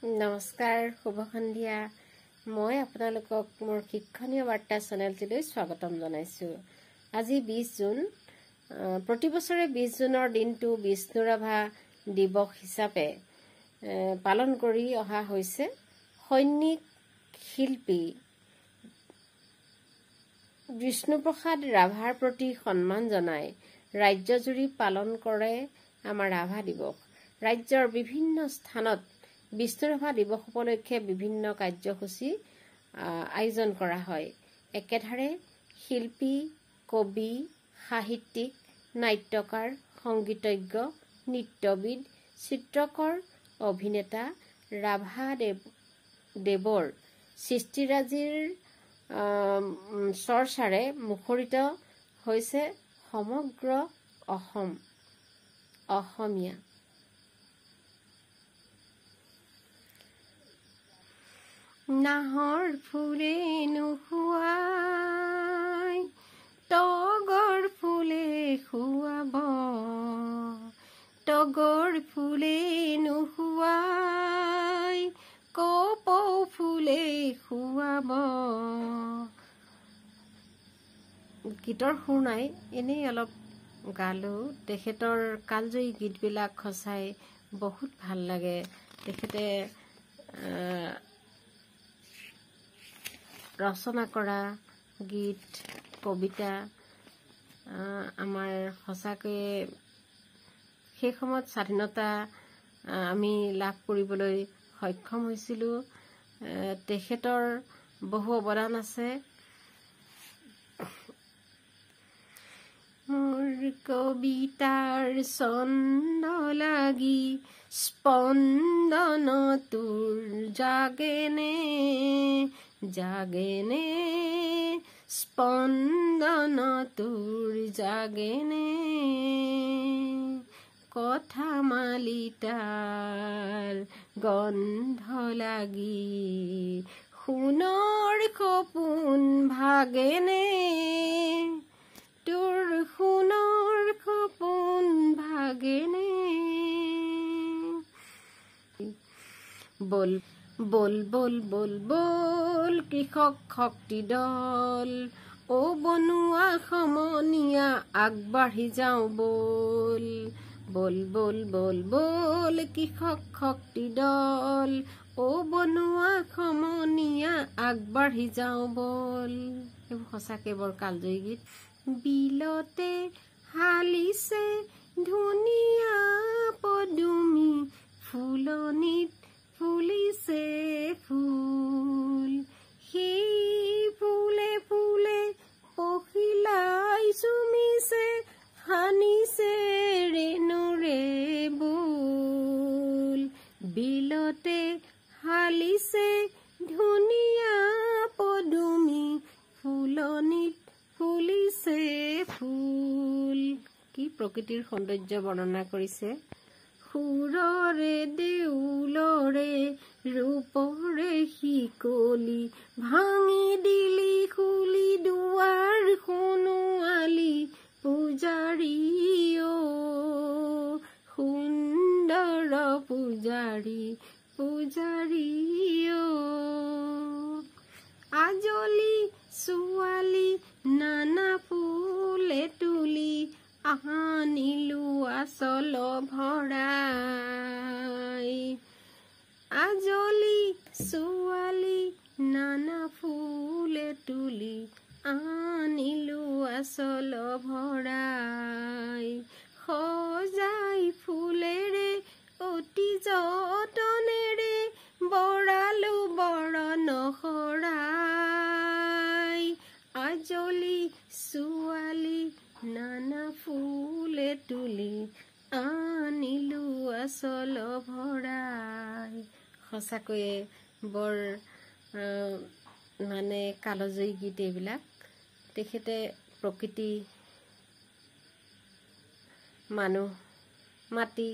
নমস্কাৰ, শুভ সন্ধিয়া। মই আপোনালোকক মোৰ শিক্ষণীয় বাৰ্তা চেনেলটিলৈ স্বাগতম জনাইছোঁ। আজি 20 জুন। প্ৰতি বছৰে 20 জুনৰ দিনটো বিষ্ণু ৰাভা দিৱস হিচাপে পালন কৰি অহা হৈছে। সৈনিক শিল্পী বিষ্ণুপ্ৰসাদ ৰাভাৰ প্ৰতি সন্মান জনাই ৰাজ্যজুৰি পালন কৰে আমাৰ ৰাভা দিৱস। ৰাজ্যৰ বিভিন্ন স্থানত বিষ্ণু ৰাভা দিৱস উপলক্ষে বিভিন্ন কাৰ্যসূচী আয়োজন কৰা হয়। একেধাৰে শিল্পী, কবি, সাহিত্যিক, নাট্যকাৰ, সংগীতজ্ঞ, নৃত্যবিদ, চিত্ৰকৰ, অভিনেতা ৰাভাদেৱৰ সৃষ্টিৰাজিৰ চৰ্চাৰে মুখৰিত হৈছে সমগ্ৰ অসমীয়া। নাহৰ ফুলে নুশুৱাই তগৰ ফুলে খুৱাব, তগৰ ফুলে নুশুৱাই কপৌ ফুলে খুৱাব। গীতৰ সুৰ নাই, এনেই অলপ গালো। তেখেতৰ কালজয়ী গীতবিলাক সঁচাই বহুত ভাল লাগে। তেখেতে ৰচনা কৰা গীত, কবিতা আমাৰ সঁচাকৈয়ে সেই সময়ত স্বাধীনতা আমি লাভ কৰিবলৈ সক্ষম হৈছিলোঁ। তেখেতৰ বহু অৱদান আছে। মোৰ কবিতাৰ ছন্দ লাগি স্পন্দন তোৰ জাগেনে, জাগেনে স্পন্দন তোৰ জাগেনে, কথা মালিতাৰ গন্ধ লাগি সোণৰ সপোন ভাগেনে, তোৰ সোণৰ সপোন ভাগেনে। বল বল বল বল বল কৃষক শক্তি দল, অ বনুৱা সমনীয়া আগবাঢ়ি যাওঁ বল, বল বল বল বল কৃষক শক্তি দল, অ বনুৱা সমনীয়া আগবাঢ়ি যাওঁ বল। এইবোৰ সঁচাকৈ বৰ কালজয়ী গীত। বিলতে হালিছে ধুনীয়া পদুমী, ফুলনিত ফুলিছে ফুল, সেই ফুলে ফুলে পখিলাই চুমিছে, সানিছে ৰেণুৰে বোল। বিলতে হালিছে ধুনীয়া পদুমী, ফুলনিত ফুলিছে ফুল। কি প্ৰকৃতিৰ সৌন্দৰ্য বৰ্ণনা কৰিছে। সুৰৰে দেউলৰে ৰূপৰে শিকলি, ভাঙি দিলি খুলি দুৱাৰ সোণোৱালি পূজাৰী, অ সুন্দৰ পূজাৰী, পূজাৰী অ। আজলি ছোৱালী নানা ফুলে তুলি, আনিলো আচল ভৰাই, আজলি ছোৱালী নানা ফুলে তুলি, আনিলো আচল ভৰাই, সজাই ফুলেৰে অতি যতনেৰে বৰালো বৰণ শৰাই, আজলি ছোৱালী নানা ফুলে তুলি, আনিলো আচল ভৰাই। সঁচাকৈয়ে বৰ কালজয়ী গীত এইবিলাক। তেখেতে প্ৰকৃতি, মানুহ, মাটি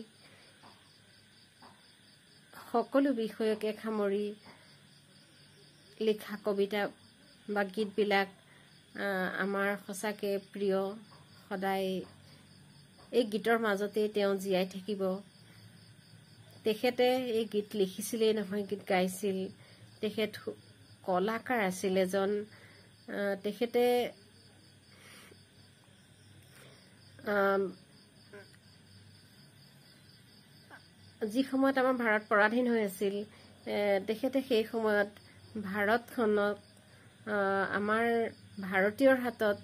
সকলো বিষয়কে সামৰি লিখা কবিতা বা গীতবিলাক আমাৰ সঁচাকৈ প্ৰিয়। সদায় এই গীতৰ মাজতেই তেওঁ জীয়াই থাকিব। তেখেতে এই গীত লিখিছিলেই নহয়, গীত গাইছিল। তেখেত কলাকাৰ আছিল এজন। তেখেতে যি সময়ত আমাৰ ভাৰত পৰাধীন হৈ আছিল, তেখেতে সেই সময়ত ভাৰতখনক আমাৰ ভাৰতীয়ৰ হাতত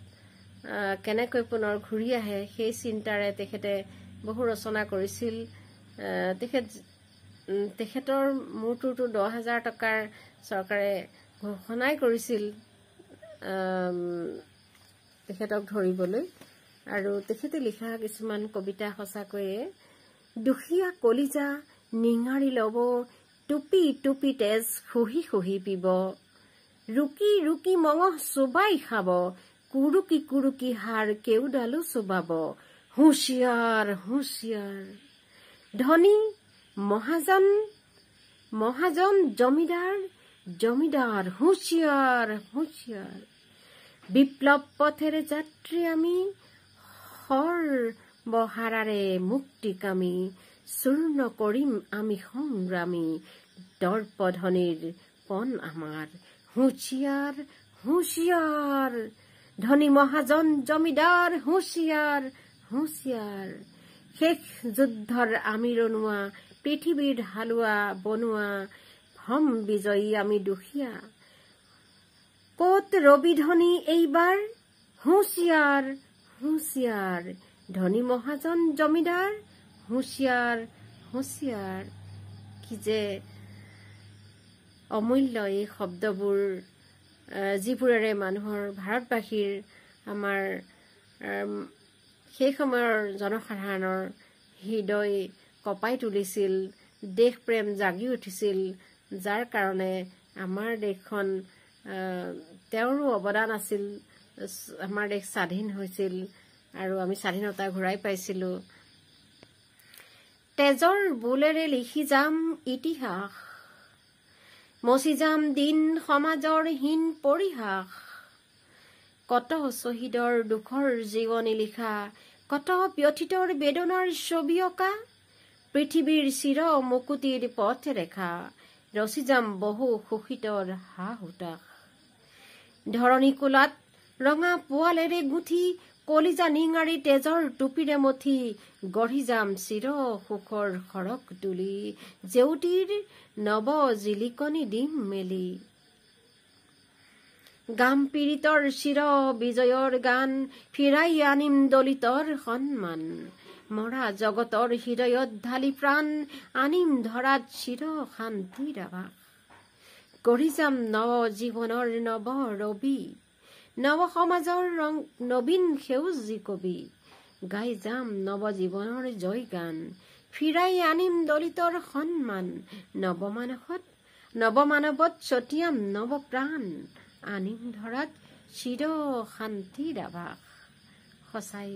কেনেকৈ পুনৰ ঘূৰি আহে সেই চিন্তাৰে তেখেতে বহু ৰচনা কৰিছিল। তেখেতৰ মূৰটোতো 10,000 টকাৰ চৰকাৰে ঘোষণাই কৰিছিল তেখেতক ধৰিবলৈ। আৰু তেখেতে লিখা কিছুমান কবিতা সঁচাকৈয়ে, দুখীয়া কলিজা নিঙাৰি লব, টুপি টুপি তেজ খুহি খুহি পিব, ৰুকি ৰুকি মঙহ চোবাই খাব, কুৰুকি কুৰুকি হাড় কেউডালো চোবাব, হুঁচিয়াৰ হুঁচিয়াৰ। ধনী মহাজন মহাজন জমিদাৰ জমিদাৰ, হুঁচিয়াৰ হুঁচিয়াৰ। বিপ্লৱ পথেৰে যাত্ৰী আমি, সৰ্বহাৰাৰে মুক্তিকামী, চূৰ্ণ কৰিম আমি সংগ্ৰামী, দৰ্পধনীৰ পণ আমাৰ, হুঁচিয়াৰ হুঁচিয়াৰ। ধনী মহাজন জমিদাৰ, হুঁচিয়াৰ হুঁচিয়াৰ। শেষ যুদ্ধৰ আমি ৰনোৱা, পৃথিৱীৰ হালোৱা বনোৱা, হম বিজয়ী আমি দুখীয়া, কত ৰবি ধনী এইবাৰ, হুঁচিয়াৰ হুঁচিয়াৰ। ধনী মহাজন জমিদাৰ, হুঁচিয়াৰ হুঁচিয়াৰ। কি যে অমূল্য এই শব্দবোৰ, যিবোৰেৰে মানুহৰ ভাৰতবাসীৰ আমাৰ সেই সময়ৰ জনসাধাৰণৰ হৃদয় কঁপাই তুলিছিল, দেশ প্ৰেম জাগি উঠিছিল, যাৰ কাৰণে আমাৰ দেশখন তেওঁৰো অৱদান আছিল। আমাৰ দেশ স্বাধীন হৈছিল আৰু আমি স্বাধীনতা ঘূৰাই পাইছিলো। তেজৰ বোলেৰে লিখি যাম ইতিহাস, মচি যাম দিন সমাজৰ হীন পৰিহাস, কত শ্বহীদৰ দুখৰ জীৱনী লিখা, কত ব্যথিতৰ বেদনাৰ ছবি অঁকা, পৃথিৱীৰ চিৰ মুকুতিৰ পথ ৰেখা, ৰচি যাম বহু শোষিতৰ হা হুতাস। ধৰণী কোলাত ৰঙা পোৱালেৰে গুঠি, কলিজা নিঙাৰি তেজৰ টুপিৰে মঠি, গঢ়ি যাম চিৰ সুখৰ সৰগ তুলি, জেউতিৰ নৱ জিলিকনি দিম মেলি। গাম পীড়িতৰ চিৰ বিজয়ৰ গান, ফিৰাই আনিম দলিতৰ সন্মান, মৰা জগতৰ হৃদয়ত ঢালি প্ৰাণ, আনিম ধৰাত চিৰ শান্তিৰ আভাস। গঢ়ি যাম নৱ জীৱনৰ নৱ ৰবি, নৱ সমাজৰ নবীন সেউজী কবি, গাই যাম নৱ জীৱনৰ জয় গান, ফিৰাই আনিম দলিতৰ সন্মান, নৱমানৱত ছটিয়াম নৱ প্ৰাণ, আনিম ধৰাত চিৰ শান্তিৰ আভাস। সঁচাই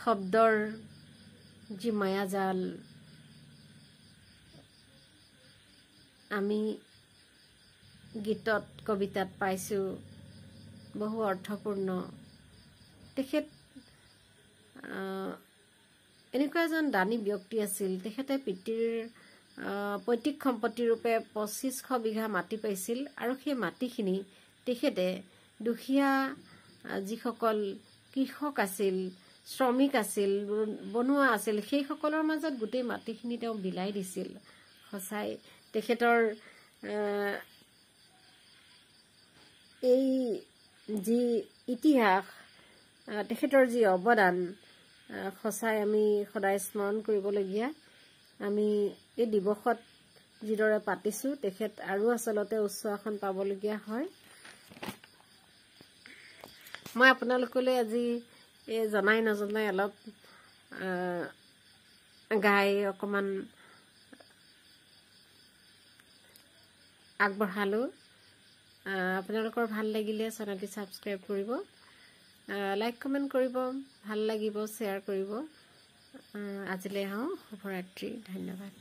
শব্দৰ যি মায়াজাল আমি গীতত কবিতাত পাইছো, বহু অৰ্থপূৰ্ণ। তেখেত এনেকুৱা এজন দানী ব্যক্তি আছিল। তেখেতে পিতৃৰ পৈতৃক সম্পত্তি ৰূপে 2500 বিঘা মাটি পাইছিল আৰু সেই মাটিখিনি তেখেতে দুখীয়া যিসকল কৃষক আছিল, শ্ৰমিক আছিল, বনুৱা আছিল, সেইসকলৰ মাজত গোটেই মাটিখিনি তেওঁ বিলাই দিছিল। সঁচাই তেখেতৰ এই যি ইতিহাস, তেখেতৰ যি অৱদান, সঁচাই আমি সদায় স্মৰণ কৰিবলগীয়া। আমি এই দিৱসত যিদৰে পাতিছো, তেখেত আৰু আচলতে উচ্চ আসন পাবলগীয়া হয়। মই আপোনালোকলৈ আজি জনাই নজনাই অলপ গাই অকমান আগবঢ়ালো। আপোনালোকৰ ভাল লাগিলে চেনেলটি ছাবস্ক্ৰাইব কৰিব, লাইক কমেণ্ট কৰিব, ভাল লাগিব শ্বেয়াৰ কৰিব। আজিলৈ শুভৰাত্ৰি, ধন্যবাদ।